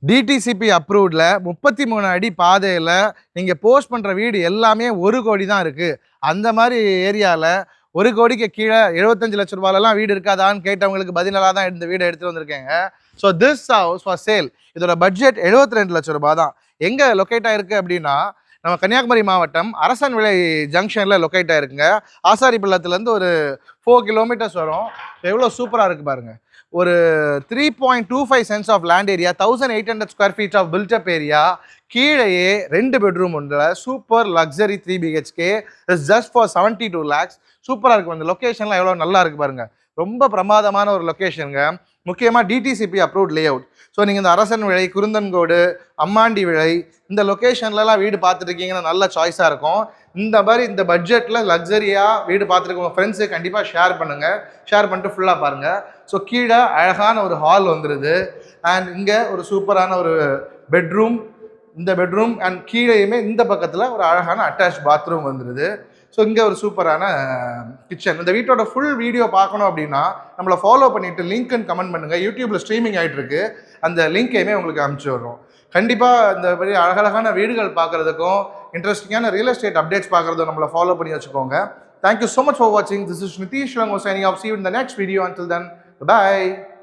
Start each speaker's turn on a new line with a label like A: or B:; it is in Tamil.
A: டிடிசிபி அப்ரூவ்டில் 33 அடி பாதையில் நீங்கள் போஸ்ட் பண்ணுற வீடு எல்லாமே 1 கோடி தான் இருக்குது. அந்த மாதிரி ஏரியாவில் 1 கோடிக்கு கீழே 75 லட்ச ரூபாயெல்லாம் வீடு இருக்காதான்னு கேட்டவங்களுக்கு பதிலாக தான் இந்த வீடை எடுத்துகிட்டு வந்திருக்கேங்க. So this house for sale. இதோட பட்ஜெட் 72 லட்ச ரூபாய் தான். எங்கே லொக்கேட் ஆகிருக்கு அப்படின்னா நம்ம கன்னியாகுமரி மாவட்டம் அரசன் விளை ஜங்ஷனில் லொக்கேட் ஆகிருக்குங்க. ஆசாரிப்பள்ளத்துலேருந்து ஒரு 4 கிலோமீட்டர்ஸ் வரும். எவ்வளோ சூப்பராக இருக்குது பாருங்கள். ஒரு 3.25 cents of land area, 1800 square feet of built up area, கீழேயே 2 பெட்ரூம் உள்ள super luxury 3 BHK is just for 72 lakhs. சூப்பராக இருக்குது. அந்த லொக்கேஷன்லாம் எவ்வளோ நல்லா இருக்குது பாருங்கள். ரொம்ப பிரமாதமான ஒரு லொக்கேஷனுங்க. முக்கியமாக DTCP approved lay out. So நீங்கள் இந்த அரசன் விளை, குருந்தன்கோடு, அம்மாண்டி விளை இந்த லொக்கேஷன்லலாம் வீடு பார்த்துருக்கீங்கன்னா நல்ல சாய்ஸாக இருக்கும். இந்த மாதிரி இந்த பட்ஜெட்டில் லக்ஸரியாக வீடு பார்த்துருக்கோங்க ஃப்ரெண்ட்ஸு கண்டிப்பாக ஷேர் பண்ணுங்கள். ஷேர் பண்ணிட்டு ஃபுல்லாக பாருங்கள். ஸோ கீழே அழகான ஒரு ஹால் வந்துடுது. அண்ட் இங்கே ஒரு சூப்பரான ஒரு பெட்ரூம், இந்த பெட்ரூம் அண்ட் கீழேயுமே இந்த பக்கத்தில் ஒரு அழகான அட்டாச் பாத்ரூம் வந்துடுது. ஸோ இங்கே ஒரு சூப்பரான கிச்சன். இந்த வீட்டோட ஃபுல் வீடியோ பார்க்கணும் அப்படின்னா நம்மளை ஃபாலோ பண்ணிவிட்டு லிங்க்னு கமெண்ட் பண்ணுங்கள். யூடியூப்பில் ஸ்ட்ரீமிங் ஆகிட்டு இருக்கு. அந்த லிங்க்கையுமே உங்களுக்கு அனுப்பிச்சி வரும். கண்டிப்பாக இந்த மாதிரி அழகழகான வீடுகள் பார்க்குறதுக்கும் இன்ட்ரெஸ்டிங்கான ரியல் எஸ்டேட் அப்டேட்ஸ் பார்க்குறதும் நம்மளை ஃபாலோ பண்ணி வச்சுக்கோங்க. தேங்க்யூ ஸோ மச் ஃபார் வாட்சிங். This is Nitish signing off. See you in the next video. Until then, bye.